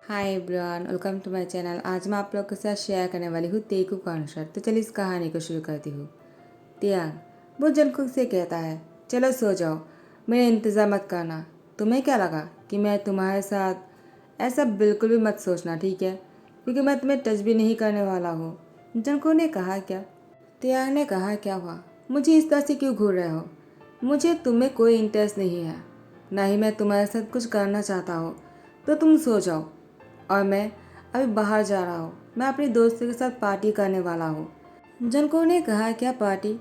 Hi everyone, welcome to my channel. आज मैं आप लोग के साथ शेयर करने वाली हूँ तेकू कॉन्सर्ट। तो चलिए इस कहानी को शुरू करती हूँ। तियांग वो जंगकुक से कहता है, चलो सो जाओ, मेरा इंतज़ार मत करना। तुम्हें क्या लगा कि मैं तुम्हारे साथ? ऐसा बिल्कुल भी मत सोचना, ठीक है? क्योंकि मैं तुम्हें टच भी नहीं करने वाला हूँ। जंगकुक ने कहा, क्या? तियांग ने कहा, क्या हुआ? मुझे इस तरह से क्यों घूर रहे हो? मुझे तुम्हें कोई इंटरेस्ट नहीं है, ना ही मैं तुम्हारे साथ कुछ करना चाहता हूँ। तो तुम सो जाओ। और मैं अभी बाहर जा रहा हूँ। मैं अपनी दोस्तों के साथ पार्टी करने वाला हूँ। जनको ने कहा, क्या पार्टी?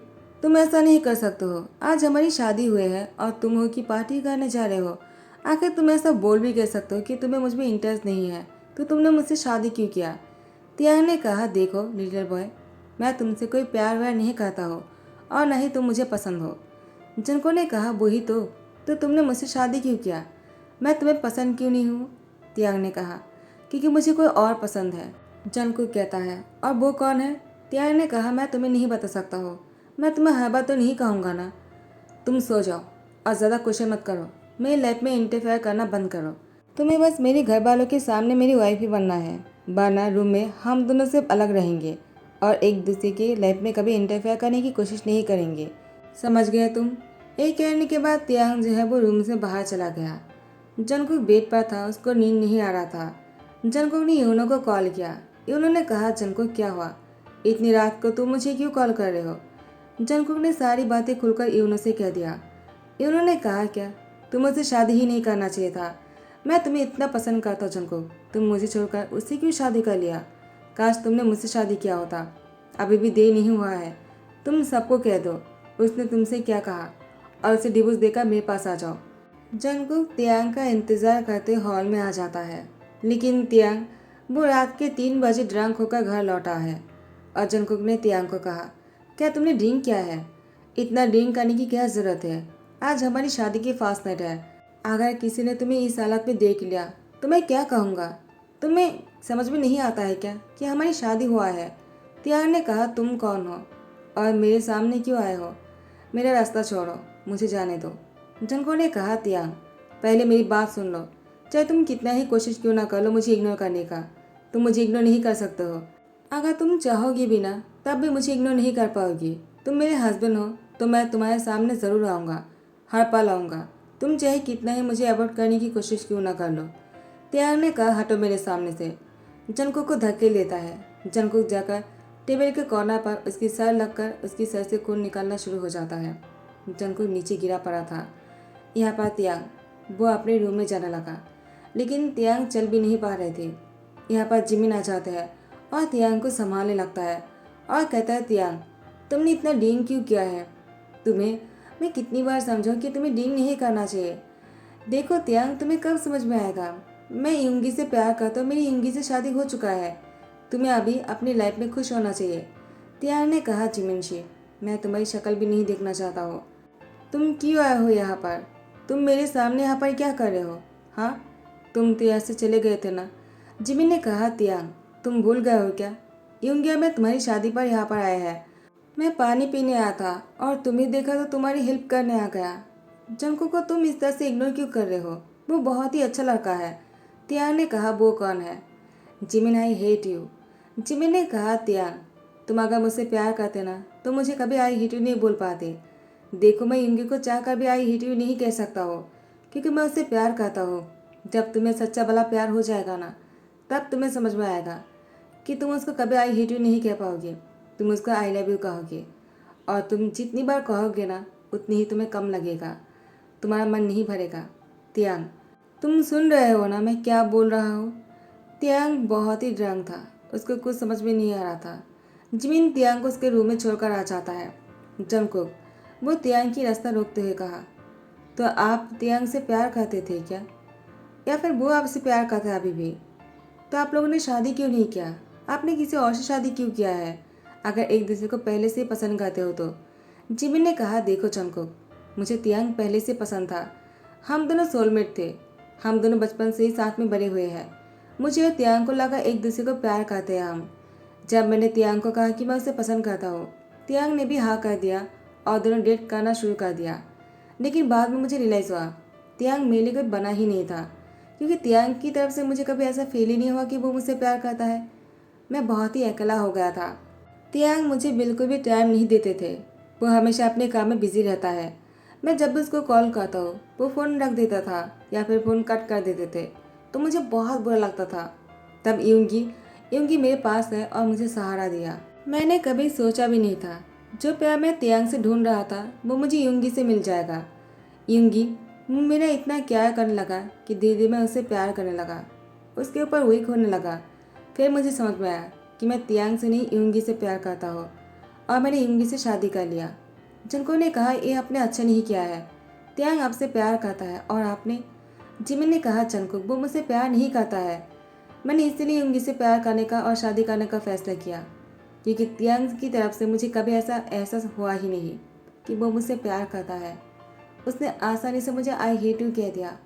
तुम ऐसा नहीं कर सकते हो। आज हमारी शादी हुई है और तुम हो कि पार्टी करने जा रहे हो। आखिर तुम ऐसा बोल भी कह सकते हो कि तुम्हें मुझ में इंटरेस्ट नहीं है, तो तुमने मुझसे शादी क्यों किया? तियांग ने कहा, देखो लिटिल बॉय, मैं तुमसे कोई प्यार व्यार नहीं करता हो और न ही तुम मुझे पसंद हो। जनको ने कहा, वही तो तुमने मुझसे शादी क्यों किया? मैं तुम्हें पसंद क्यों नहीं हूँ? तियांग ने कहा, क्योंकि मुझे कोई और पसंद है। जंगकुक कहता है, और वो कौन है? तियांग ने कहा, मैं तुम्हें नहीं बता सकता हूँ। मैं तुम्हें हर बात तो नहीं कहूँगा ना। तुम सो जाओ और ज़्यादा क्वेश्चन मत करो। मेरी लाइफ में इंटरफेयर करना बंद करो। तुम्हें बस मेरे घर वालों के सामने मेरी वाइफ ही बनना है, वरना रूम में हम दोनों सिर्फ अलग रहेंगे और एक दूसरे की लाइफ में कभी इंटरफेयर करने की कोशिश नहीं करेंगे। समझ गए तुम? यही कहने के बाद तियांग जो है वो रूम से बाहर चला गया। जंगकुक बेड पर था, उसको नींद नहीं आ रहा था। जंगकुक ने यूनो को कॉल किया। यूनो ने कहा, जंगकुक क्या हुआ? इतनी रात को तुम मुझे क्यों कॉल कर रहे हो? जंगकुक ने सारी बातें खुलकर यूनो से कह दिया। यूनो ने कहा, क्या तुम मुझसे शादी ही नहीं करना चाहिए था? मैं तुम्हें इतना पसंद करता हूँ जंगकुक, तुम मुझे छोड़कर उससे क्यों शादी कर लिया? काश तुमने मुझसे शादी किया होता। अभी भी देर नहीं हुआ है। तुम सबको कह दो उसने तुमसे क्या कहा और उसे डिवोर्स देकर मेरे पास आ जाओ। जंगकुक तियांग का इंतजार करते हॉल में आ जाता है, लेकिन तियांग वो रात के 3 बजे ड्रंक होकर घर लौटा है। और जंगकुक ने तियांग को कहा, क्या तुमने ड्रिंक किया है? इतना ड्रिंक करने की क्या जरूरत है? आज हमारी शादी की फास्ट नाइट है। अगर किसी ने तुम्हें इस हालत में देख लिया तो मैं क्या कहूँगा? तुम्हें समझ में नहीं आता है क्या कि हमारी शादी हुआ है? तियांग ने कहा, तुम कौन हो और मेरे सामने क्यों आए हो? मेरा रास्ता छोड़ो, मुझे जाने दो। जंको ने कहा, तियांग पहले मेरी बात सुन लो। चाहे तुम कितना ही कोशिश क्यों ना कर लो मुझे इग्नोर करने का, तुम मुझे इग्नोर नहीं कर सकते हो। अगर तुम चाहोगी भी ना तब भी मुझे इग्नोर नहीं कर पाओगी। तुम मेरे हस्बैंड हो तो मैं तुम्हारे सामने ज़रूर आऊँगा, हर पल आऊँगा। तुम चाहे कितना ही मुझे अवॉइड करने की कोशिश क्यों ना कर लो। तियांग ने कहा, हटो मेरे सामने से। जंकुक को धक्के लेता है। जंकुक जाकर टेबल के कॉर्नर पर उसकी सर लगकर उसकी सर से खून निकलना शुरू हो जाता है। जंकुक नीचे गिरा पड़ा था। यहाँ पर तियांग वो अपने रूम में जाने लगा, लेकिन तियांग चल भी नहीं पा रहे थे। यहाँ पर जिमिन आ जाते हैं और तियांग को संभालने लगता है और कहता है, तियांग तुमने इतना डींग क्यों किया है? तुम्हें मैं कितनी बार समझाऊं कि तुम्हें डींग नहीं करना चाहिए। देखो तियांग, तुम्हें कब समझ में आएगा? मैं युंगी से प्यार करता हूँ, मेरी युंगी से शादी हो चुका है। तुम्हें अभी अपनी लाइफ में खुश होना चाहिए। तियांग ने कहा, जिमिनशी मैं तुम्हारी शक्ल भी नहीं देखना चाहता हूँ। तुम क्यों आए हो यहाँ पर? तुम मेरे सामने यहाँ पर क्या कर रहे हो? हाँ, तुम तो यहाँ से चले गए थे ना? जिमिन ने कहा, तियांग तुम भूल गए हो क्या? युंगिया मैं तुम्हारी शादी पर यहाँ पर आया है। मैं पानी पीने आया था और तुम्हें देखा तो तुम्हारी हेल्प करने आ गया। जंको को तुम इस तरह से इग्नोर क्यों कर रहे हो? वो बहुत ही अच्छा लड़का है। तियांग ने कहा, वो कौन है? Jimin, I hate you. Jimin ने कहा, तियांग तुम अगर मुझसे प्यार करते ना तो मुझे कभी आई हेट यू नहीं बोल पाते। देखो, मैं युंगी को चाह कर भी आई हेट यू नहीं कह सकता हो, क्योंकि मैं उससे प्यार करता हूँ। जब तुम्हें सच्चा भला प्यार हो जाएगा ना, तब तुम्हें समझ में आएगा कि तुम उसको कभी आई हेट यू नहीं कह पाओगे। तुम उसको आई लव यू कहोगे, और तुम जितनी बार कहोगे ना उतनी ही तुम्हें कम लगेगा, तुम्हारा मन नहीं भरेगा। तियांग तुम सुन रहे हो ना मैं क्या बोल रहा हूँ? तियांग बहुत ही ड्रंक था, उसको कुछ समझ में नहीं आ रहा था। जिमिन तियांग को उसके रूम में छोड़कर आ जाता है। जंगकुक वो तियांग की रास्ता रोकते हुए कहा, तो आप तियांग से प्यार करते थे क्या, या फिर वो आपसे प्यार करता है अभी भी? तो आप लोगों ने शादी क्यों नहीं किया? आपने किसी और से शादी क्यों किया है, अगर एक दूसरे को पहले से पसंद करते हो तो? जिमिन ने कहा, देखो जंगकुक, मुझे तियांग पहले से पसंद था। हम दोनों सोलमेट थे। हम दोनों बचपन से ही साथ में बड़े हुए हैं। मुझे और तियांग को लगा एक दूसरे को प्यार करते हैं हम। जब मैंने तियांग को कहा कि मैं उसे पसंद करता हूँ, तियांग ने भी हाँ कर दिया और दोनों डेट करना शुरू कर दिया। लेकिन बाद में मुझे रियलाइज़ हुआ तियांग मेरे लिए कोई बना ही नहीं था, क्योंकि तियांग की तरफ से मुझे कभी ऐसा फील ही नहीं हुआ कि वो मुझसे प्यार करता है। मैं बहुत ही अकेला हो गया था। तियांग मुझे बिल्कुल भी टाइम नहीं देते थे। वो हमेशा अपने काम में बिजी रहता है। मैं जब भी उसको कॉल करता हूँ वो फ़ोन रख देता था या फिर फ़ोन कट कर देते थे, तो मुझे बहुत बुरा लगता था। तब यूंगी यूंगी मेरे पास है और मुझे सहारा दिया। मैंने कभी सोचा भी नहीं था जो प्यार मैं तियांग से ढूंढ रहा था वो मुझे यूंगी से मिल जाएगा। यूंगी मेरा इतना प्यार करने लगा कि धीरे धीरे मैं उससे प्यार करने लगा, उसके ऊपर वीक होने लगा। फिर मुझे समझ में आया कि मैं तियांग से नहीं यूंगी से प्यार करता हूँ और मैंने यूंगी से शादी कर लिया। जिनको ने कहा ये आपने अच्छा नहीं किया है, तियांग आपसे प्यार करता है और आपने। जिमिन ने कहा चनकुक वो मुझसे प्यार नहीं करता है। मैंने इसलिए यूंगी से प्यार करने का और शादी करने का फैसला किया क्योंकि तियांग की तरफ से मुझे कभी ऐसा एहसास हुआ ही नहीं कि वो मुझसे प्यार करता है। उसने आसानी से मुझे आई हेट यू कह दिया।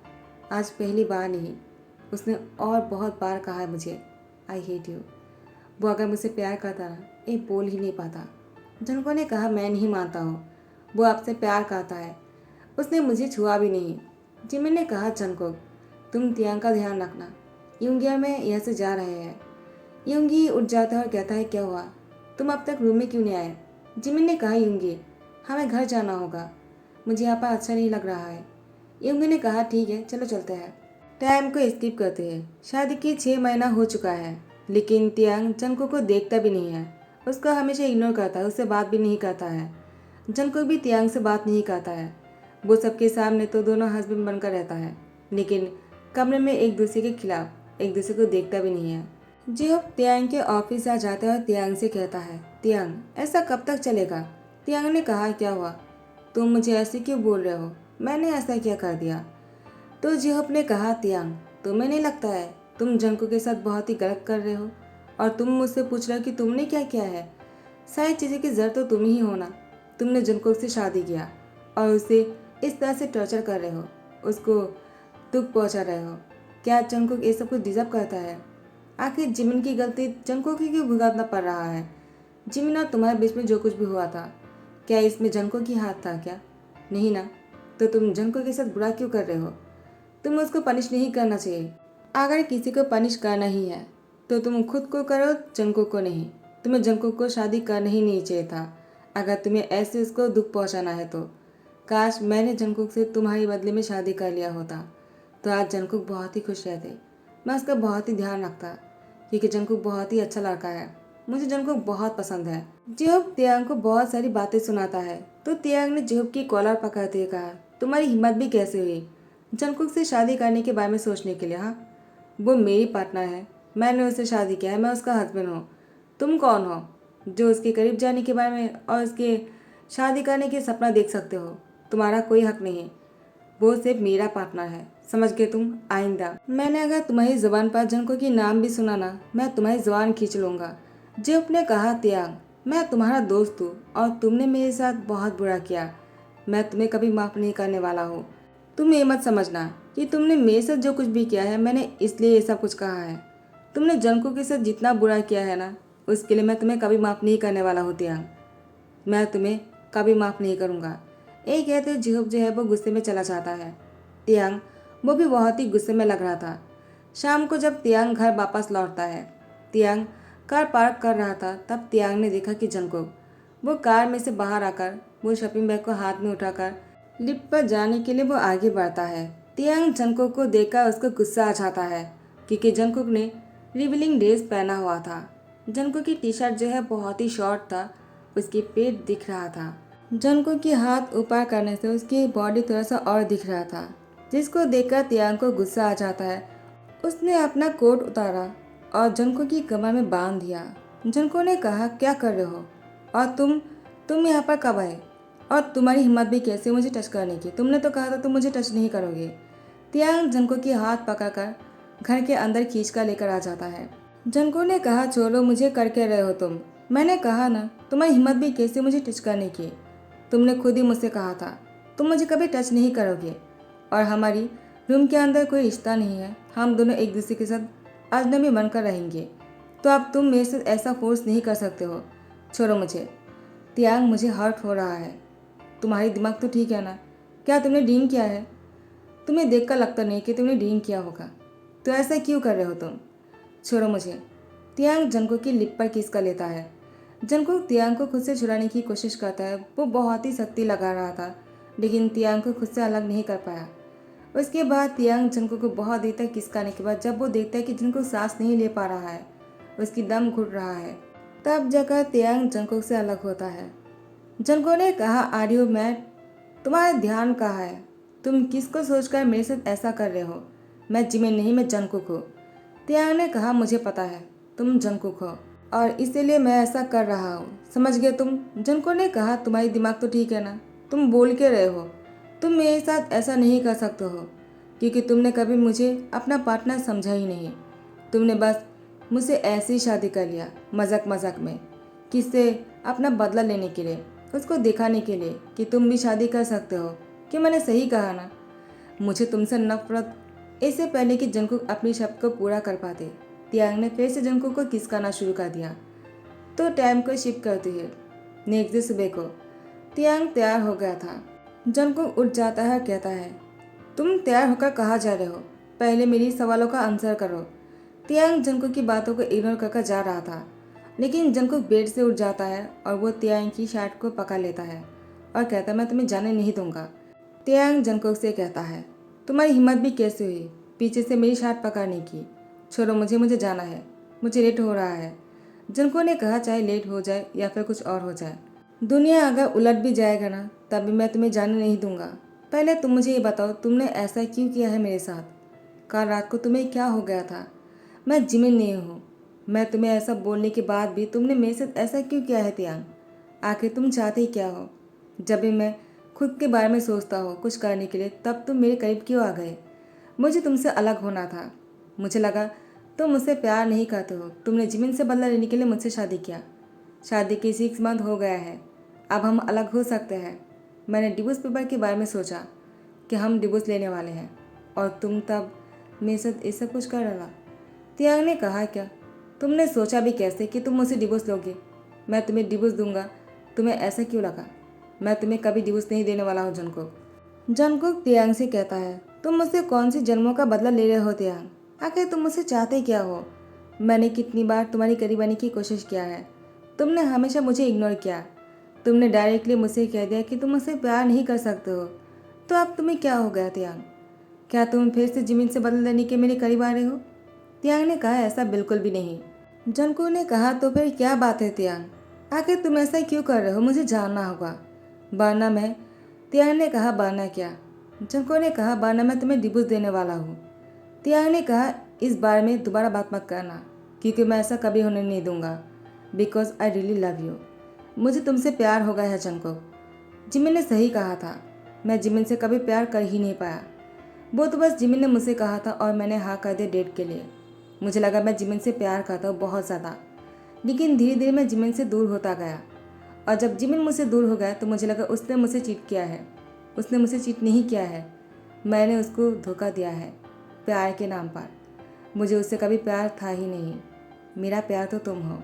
आज पहली बार नहीं, उसने और बहुत बार कहा है मुझे आई हेट यू। वो अगर मुझसे प्यार करता ना ये बोल ही नहीं पाता। जनको ने कहा मैं नहीं मानता हूँ, वो आपसे प्यार करता है। उसने मुझे छुआ भी नहीं। जिमिन ने कहा जनको तुम तियांग का ध्यान रखना, यूंगी और मैं यहाँ से जा रहे हैं। यूंगी उठ जाता है और कहता है क्या हुआ, तुम अब तक रूम में क्यों नहीं आए। जिमिन ने कहा यूंगी हमें घर जाना होगा, मुझे यहाँ पर अच्छा नहीं लग रहा है। यूंगी ने कहा ठीक है चलो चलते हैं। टाइम को स्किप करते हैं। शादी की 6 महीना हो चुका है लेकिन तियांग जनको को देखता भी नहीं है। उसको हमेशा इग्नोर करता है, उससे बात भी नहीं करता है। जनको भी तियांग से बात नहीं करता है। वो सबके सामने तो दोनों हस्बैंड बनकर रहता है लेकिन कमरे में एक दूसरे के खिलाफ एक दूसरे को देखता भी नहीं है। जिहोप तियांग के ऑफिस आ जाता है और तियांग से कहता है तियांग ऐसा कब तक चलेगा। तियांग ने कहा क्या हुआ, तुम मुझे ऐसे क्यों बोल रहे हो, मैंने ऐसा क्या कर दिया। तो जिहोप ने कहा तियांग तुम्हें नहीं लगता है तुम जंको के साथ बहुत ही गलत कर रहे हो और तुम मुझसे पूछ रहे हो कि तुमने क्या किया है। सारी चीज़ें की जड़ तो तुम ही हो ना। तुमने जंको से शादी किया और उसे इस तरह से टॉर्चर कर रहे हो, उसको दुख पहुंचा रहे हो। क्या जंको ये सब कुछ डिजर्व करता है। आखिर जिमिन की गलती जंको की क्यों भुगतना पड़ रहा है। जिमिन और तुम्हारे बीच में जो कुछ भी हुआ था क्या इसमें जंको की हाथ था क्या, नहीं ना। तो तुम जंको के साथ बुरा क्यों कर रहे हो। तुम्हें उसको पनिश नहीं करना चाहिए। अगर किसी को पनिश करना ही है तो तुम खुद को करो, जंको को नहीं। तुम्हें जंको को शादी करना ही नहीं चाहिए था अगर तुम्हें ऐसे उसको दुख पहुंचाना है तो। काश मैंने जंकुक से तुम्हारे बदले में शादी कर लिया होता तो आज जंकुक बहुत ही खुश रहते। मैं उसका बहुत ही ध्यान रखता क्योंकि जंकुक बहुत ही अच्छा लड़का है, मुझे जंकुक बहुत पसंद है। जिहोप तियांग को बहुत सारी बातें सुनाता है तो तियांग ने जिहोप की कॉलर पकड़ते हुए कहा तुम्हारी हिम्मत भी कैसे हुई जंकुक से शादी करने के बारे में सोचने के लिए। हाँ वो मेरी पार्टनर है, मैंने उससे शादी किया है, मैं उसका हस्बैंड हूँ। तुम कौन हो जो उसके करीब जाने के बारे में और उसके शादी करने के सपना देख सकते हो। तुम्हारा कोई हक नहीं, वो सिर्फ मेरा पार्टनर है, समझ गए तुम। आइंदा मैंने अगर तुम्हारी जुबान पर जंको की नाम भी सुना ना मैं तुम्हारी जुबान खींच लूँगा। जियोप ने कहा तियांग मैं तुम्हारा दोस्त हूँ और तुमने मेरे साथ बहुत बुरा किया, मैं तुम्हें कभी माफ़ नहीं करने वाला हूँ। तुम ये मत समझना कि तुमने मेरे साथ जो कुछ भी किया है मैंने इसलिए ये सब कुछ कहा है। तुमने जंको के साथ जितना बुरा किया है ना उसके लिए मैं तुम्हें कभी माफ़ नहीं करने वाला हूँ तियांग, मैं तुम्हें कभी माफ़ नहीं करूँगा। एक कहते जिहोप जो है वो गुस्से में चला जाता है। तियांग वो भी बहुत ही गुस्से में लग रहा था। शाम को जब तियांग घर वापस लौटता है, तियांग कार पार्क कर रहा था तब तियांग ने देखा कि जंकुक वो कार में से बाहर आकर वो शॉपिंग बैग को हाथ में उठाकर लिफ्ट पर जाने के लिए वो आगे बढ़ता है। तियांग जंकुक को देखकर उसको गुस्सा आ जाता है क्योंकि जंकुक ने रिवीलिंग ड्रेस पहना हुआ था। जंकुक की टी शर्ट जो है बहुत ही शॉर्ट था, उसकी पेट दिख रहा था। जंकुक की हाथ ऊपर करने से उसकी बॉडी थोड़ा सा और दिख रहा था, जिसको देखकर तियांग को गुस्सा आ जाता है। उसने अपना कोट उतारा और जंको की कमर में बांध दिया। जंको ने कहा क्या कर रहे हो और तुम यहाँ पर कब आए और तुम्हारी हिम्मत भी कैसे मुझे टच करने की, तुमने तो कहा था तुम मुझे टच नहीं करोगे। तियांग जंको की हाथ पकड़कर घर के अंदर खींच कर लेकर आ जाता है। जंको ने कहा छोड़ो, मुझे करके रहे हो तुम, मैंने कहा ना तुम्हारी हिम्मत भी कैसे मुझे टच करने की, तुमने खुद ही मुझसे कहा था तुम मुझे कभी टच नहीं करोगे और हमारी रूम के अंदर कोई रिश्ता नहीं है, हम दोनों एक दूसरे के साथ अजनबी बनकर रहेंगे, तो अब तुम मेरे साथ ऐसा फोर्स नहीं कर सकते हो, छोड़ो मुझे। तियांग मुझे हर्ट हो रहा है, तुम्हारी दिमाग तो ठीक है ना, क्या तुमने ड्रिंक किया है, तुम्हें देखकर लगता नहीं कि तुमने ड्रिंक किया होगा। तो ऐसा क्यों कर रहे हो तुम? छोड़ो मुझे। तियांग जंगकुक की लिप पर किस कर लेता है। जंगकुक तियांग को खुद से छुड़ाने की कोशिश करता है। वो बहुत ही सख्ती लगा रहा था, लेकिन तियांग को खुद से अलग नहीं कर पाया। उसके बाद तियांग जंगकुक को बहुत देर तक किसकाने के बाद जब वो देखता है कि जंगकुक सांस नहीं ले पा रहा है, उसकी दम घुट रहा है, तब जाकर तियांग जंगकुक से अलग होता है। जंगकुक ने कहा, आर्यू मैट, तुम्हारा ध्यान कहाँ है? तुम किसको सोचकर मेरे साथ ऐसा कर रहे हो? मैं जिमिन नहीं, मैं जंगकुक हूँ। तियांग ने कहा, मुझे पता है तुम जंगकुक हो और इसीलिए मैं ऐसा कर रहा हूँ, समझ गए तुम? जंगकुक ने कहा, तुम्हारी दिमाग तो ठीक है ना? तुम बोल के रहे हो? तुम मेरे साथ ऐसा नहीं कर सकते हो क्योंकि तुमने कभी मुझे अपना पार्टनर समझा ही नहीं। तुमने बस मुझसे ऐसे ही शादी कर लिया मजाक मजाक में, किससे? अपना बदला लेने के लिए, उसको दिखाने के लिए कि तुम भी शादी कर सकते हो। कि मैंने सही कहा ना? मुझे तुमसे नफरत। इससे पहले कि जंगकुक अपनी शब्द को पूरा कर पाते, तियांग ने फिर से जंगकुक को किस करना शुरू कर दिया। तो टाइम को शिफ्ट करती है नेक्स्ट डे सुबह को। तियांग तैयार हो गया था। जंगकुक उठ जाता है, कहता है, तुम तैयार होकर कहाँ जा रहे हो? पहले मेरी सवालों का आंसर करो। तियांग जंगकुक की बातों को इग्नोर कर जा रहा था, लेकिन जंगकुक बेड से उठ जाता है और वो तियांग की शर्ट को पकड़ लेता है और कहता है, मैं तुम्हें जाने नहीं दूंगा। तियांग जंगकुक से कहता है, तुम्हारी हिम्मत भी कैसे हुई पीछे से मेरी शर्ट पकड़ने की? छोड़ो मुझे, मुझे जाना है, मुझे लेट हो रहा है। जंगकुक ने कहा, चाहे लेट हो जाए या फिर कुछ और हो जाए, दुनिया अगर उलट भी जाएगा ना, तब भी मैं तुम्हें जाने नहीं दूंगा। पहले तुम मुझे ये बताओ, तुमने ऐसा क्यों किया है मेरे साथ? कल रात को तुम्हें क्या हो गया था? मैं जिमिन नहीं हूँ। मैं तुम्हें ऐसा बोलने के बाद भी तुमने मेरे साथ ऐसा क्यों किया है तियांग? आखिर तुम चाहते ही क्या हो? जब भी मैं खुद के बारे में सोचता हो कुछ करने के लिए, तब तुम मेरे करीब क्यों आ गए? मुझे तुमसे अलग होना था। मुझे लगा तुम मुझसे प्यार नहीं करते हो। तुमने जिमिन से बदला लेने के लिए मुझसे शादी किया। शादी के 6 मंथ हो गया है, अब हम अलग हो सकते हैं। मैंने डिवोर्स पेपर के बारे में सोचा कि हम डिवोर्स लेने वाले हैं, और तुम तब मेरे साथ ये सब कुछ कर डाला। तियांग ने कहा, क्या तुमने सोचा भी कैसे कि तुम मुझसे डिवोर्स लोगे? मैं तुम्हें डिवोर्स दूंगा, तुम्हें ऐसा क्यों लगा? मैं तुम्हें कभी डिवोर्स नहीं देने वाला हूँ जंगकुक। जंगकुक तियांग से कहता है, तुम मुझसे कौन सी जन्मों का बदला ले रहे हो तियांग? आखिर तुम मुझसे चाहते क्या हो? मैंने कितनी बार तुम्हारी करीब आने की कोशिश किया है, तुमने हमेशा मुझे इग्नोर किया। तुमने डायरेक्टली मुझसे कह दिया कि तुम मुझसे प्यार नहीं कर सकते हो। तो अब तुम्हें क्या हो गया तियांग? क्या तुम फिर से जिमिन से बदल लेने के मेरे करीब आ रहे हो? तियांग ने कहा, ऐसा बिल्कुल भी नहीं। जंगकुक ने कहा, तो फिर क्या बात है तियांग? आखिर तुम ऐसा क्यों कर रहे हो? मुझे जानना होगा। वरना मैं। तियांग ने कहा, वरना क्या? जंगकुक ने कहा, वरना मैं तुम्हें डिवोर्स देने वाला हूँ। तियांग ने कहा, इस बारे में दोबारा बात मत करना, क्योंकि मैं ऐसा कभी होने नहीं दूंगा। Because I really love you. मुझे तुमसे प्यार हो गया है जंगकुक। जिमिन ने सही कहा था, मैं जिमिन से कभी प्यार कर ही नहीं पाया। वो तो बस जिमिन ने मुझसे कहा था और मैंने हाँ कर दिया डेट के लिए। मुझे लगा मैं जिमिन से प्यार करता हूँ बहुत ज़्यादा, लेकिन धीरे धीरे मैं जिमिन से दूर होता गया। और जब जिमिन मुझसे दूर हो गया तो मुझे लगा उसने मुझसे चीट किया है। उसने मुझसे चीट नहीं किया है, मैंने उसको धोखा दिया है प्यार के नाम पर। मुझे उससे कभी प्यार था ही नहीं। मेरा प्यार तो तुम हो।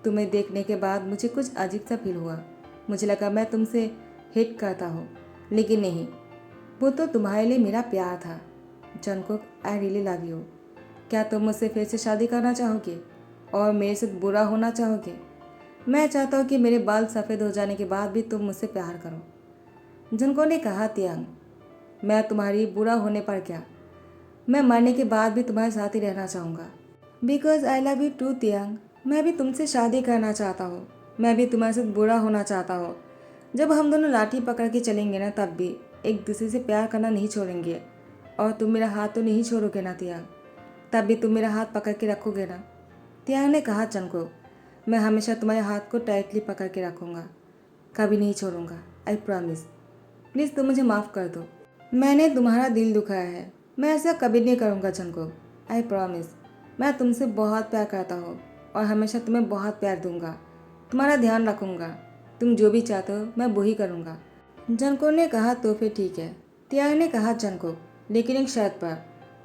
तुम्हें देखने के बाद मुझे कुछ अजीब सा फील हुआ। मुझे लगा मैं तुमसे हेट करता हूँ, लेकिन नहीं, वो तो तुम्हारे लिए मेरा प्यार था। Jungkook, I really love you. क्या तुम मुझसे फिर से शादी करना चाहोगे और मेरे साथ बुरा होना चाहोगे? मैं चाहता हूँ कि मेरे बाल सफ़ेद हो जाने के बाद भी तुम मुझसे प्यार करो। जंगकुक ने कहा, तियांग, मैं तुम्हारी बुरा होने पर क्या, मैं मरने के बाद भी तुम्हारे साथ ही रहना चाहूँगा। Because I love you too Tiang. मैं भी तुमसे शादी करना चाहता हूँ। मैं भी तुम्हारे साथ बुरा होना चाहता हूँ। जब हम दोनों लाठी पकड़ के चलेंगे ना, तब भी एक दूसरे से प्यार करना नहीं छोड़ेंगे। और तुम मेरा हाथ तो नहीं छोड़ोगे ना तियांग? तब भी तुम मेरा हाथ पकड़ के रखोगे ना? तियांग ने कहा, जंगकुक, मैं हमेशा तुम्हारे हाथ को टाइटली पकड़ के रखूँगा, कभी नहीं छोड़ूंगा। I promise. प्लीज़ तुम मुझे माफ़ कर दो। मैंने तुम्हारा दिल दुखाया है। मैं ऐसा कभी नहीं करूँगा जंगकुक। I promise. मैं तुमसे बहुत प्यार करता हूँ और हमेशा तुम्हें बहुत प्यार दूंगा। तुम्हारा ध्यान रखूँगा। तुम जो भी चाहते हो मैं वही करूँगा। जंगकुक ने कहा, तो फिर ठीक है। तियांग ने कहा, जंगकुक, लेकिन एक शर्त पर।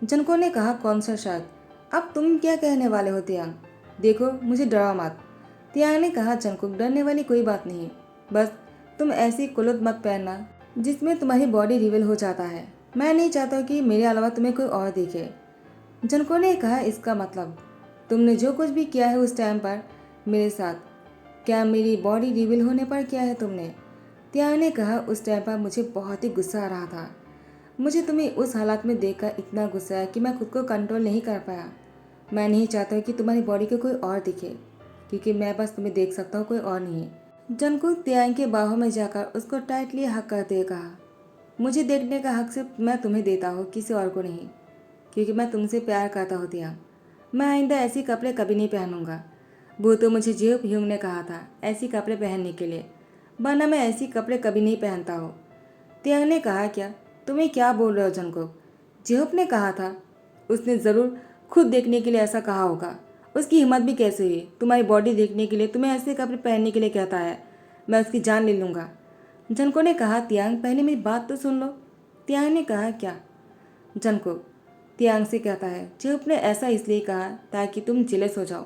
जंगकुक ने कहा, कौन सा शर्त? अब तुम क्या कहने वाले हो तियांग? देखो मुझे डराओ मत। तियांग ने कहा, जंगकुक, डरने वाली कोई बात नहीं, बस तुम ऐसी क्लोथ मत पहनना जिसमें तुम्हारी बॉडी रिवील हो जाता है। मैं नहीं चाहता कि मेरे अलावा तुम्हें कोई और देखे। जनको ने कहा, इसका मतलब तुमने जो कुछ भी किया है उस टाइम पर मेरे साथ, क्या मेरी बॉडी रिवील होने पर किया है तुमने? त्याग ने कहा, उस टाइम पर मुझे बहुत ही गुस्सा आ रहा था। मुझे तुम्हें उस हालत में देखकर इतना गुस्सा है कि मैं खुद को कंट्रोल नहीं कर पाया। मैं नहीं चाहता कि तुम्हारी बॉडी को कोई और दिखे, क्योंकि मैं बस तुम्हें देख सकता हूँ, कोई और नहीं। जंकुक त्याग के बाहों में जाकर उसको टाइटली हक करते कहा, मुझे देखने का हक सिर्फ मैं तुम्हें देता हूँ, किसी और को नहीं, क्योंकि मैं तुमसे प्यार करता हूँ त्याग। मैं आइंदा ऐसे कपड़े कभी नहीं पहनूंगा। वो तो मुझे जेब ह्यूंग ने कहा था ऐसी कपड़े पहनने के लिए, वरना मैं ऐसी कपड़े कभी नहीं पहनता हूँ। त्याग ने कहा, क्या तुम्हें क्या बोल रहे हो जंकुक? जेहूप ने कहा था, उसने ज़रूर खुद देखने के लिए ऐसा कहा होगा। उसकी हिम्मत भी कैसे हुई तुम्हारी बॉडी देखने के लिए, तुम्हें ऐसे कपड़े पहनने के लिए कहता है? मैं उसकी जान ले लूँगा। जनको ने कहा, त्याग पहले मेरी बात तो सुन लो। त्याग ने कहा, क्या? जनको त्याग से कहता है, जेहूप ने ऐसा इसलिए कहा ताकि तुम जेलस हो जाओ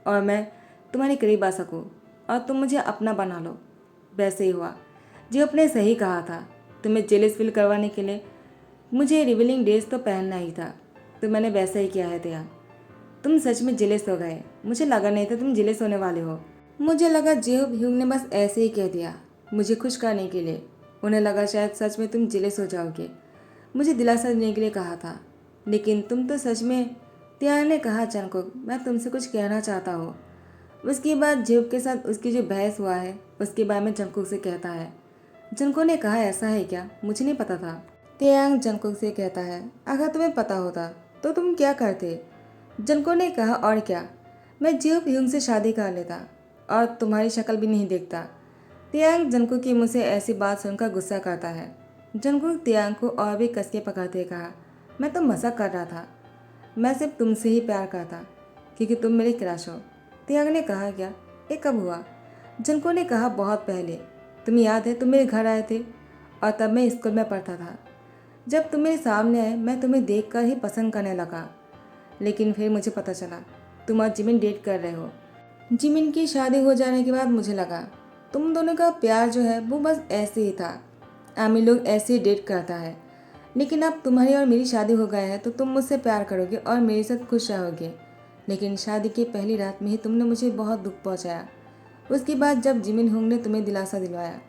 और मैं तुम्हारे करीब आ सकूं और तुम मुझे अपना बना लो। वैसे ही हुआ। जेहूप ने सही कहा था, तुम्हें जेलस फील करवाने के लिए मुझे रिवीलिंग ड्रेस तो पहनना ही था, तो मैंने वैसा ही किया है त्याग। तुम सच में जेलस हो गए, मुझे लगा नहीं था तुम जेलस होने वाले हो। मुझे लगा जेहूप ह्यूंग ने बस ऐसे ही कह दिया मुझे खुश करने के लिए। उन्हें लगा शायद सच में तुम जेलस हो जाओगे, मुझे दिलासा देने के लिए कहा था, लेकिन तुम तो सच में। त्याग ने कहा, जंकुक मैं तुमसे कुछ कहना चाहता हूँ। उसके बाद जेहूप के साथ उसकी जो बहस हुआ है उसके बारे में जंकुक से कहता है। जंकुक ने कहा, ऐसा है क्या? मुझे नहीं पता था। त्याग जंकुक से कहता है, अगर तुम्हें पता होता तो तुम क्या करते? जंकुक ने कहा, और क्या, मैं जेहूप ह्यूंग से शादी कर लेता और तुम्हारी शक्ल भी नहीं देखता। त्याग जंकुक की मुझसे ऐसी बात सुनकर गुस्सा करता है। जंकुक त्याग को और भी कस के पकड़ते कहा, मैं तो मजाक कर रहा था, मैं सिर्फ तुमसे ही प्यार करता क्योंकि तुम मेरे क्रश हो। त्याग ने कहा, क्या? ये कब हुआ? जंकुक ने कहा, बहुत पहले। तुम्हें याद है तुम मेरे घर आए थे और तब मैं स्कूल में पढ़ता था। जब तुम मेरे सामने आए मैं तुम्हें देखकर ही पसंद करने लगा, लेकिन फिर मुझे पता चला तुम और जिमिन डेट कर रहे हो। जिमिन की शादी हो जाने के बाद मुझे लगा तुम दोनों का प्यार जो है वो बस ऐसे ही था, आमी लोग ऐसे ही डेट करता है। लेकिन अब तुम्हारी और मेरी शादी हो गई है तो तुम मुझसे प्यार करोगे और मेरे साथ खुश रहोगे। लेकिन शादी की पहली रात में ही तुमने मुझे बहुत दुख पहुंचाया। उसके बाद जब जिमिन हुंग ने तुम्हें दिलासा दिलवाया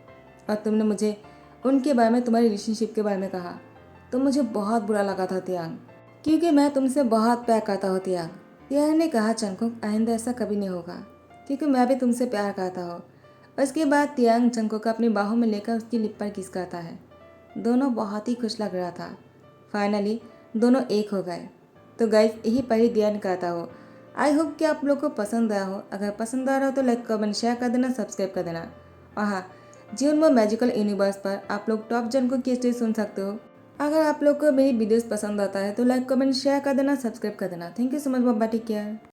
और तुमने मुझे उनके बारे में, तुम्हारी रिलेशनशिप के बारे में कहा, तो मुझे बहुत बुरा लगा था त्याग, क्योंकि मैं तुमसे बहुत प्यार करता हूँ त्याग। त्याग ने कहा, जंकुक आइंदा ऐसा कभी नहीं होगा, क्योंकि मैं भी तुमसे प्यार करता हूँ। उसके बाद त्याग जंकुक को अपनी बाहों में लेकर उसकी लिप पर किस करता है। दोनों बहुत ही खुश लग रहा था। फाइनली दोनों एक हो गए। तो गाइस यही पर ही ध्यान करता हो। आई होप कि आप लोग को पसंद आया हो। अगर पसंद आ रहा हो तो लाइक कमेंट शेयर कर देना, सब्सक्राइब कर देना। और हाँ, जीवन में मैजिकल यूनिवर्स पर आप लोग टॉप जंकुक की स्टोरी सुन सकते हो। अगर आप लोग को मेरी वीडियोस पसंद आता है तो लाइक कमेंट शेयर कर देना, सब्सक्राइब कर देना। Thank you so much, bye, take care.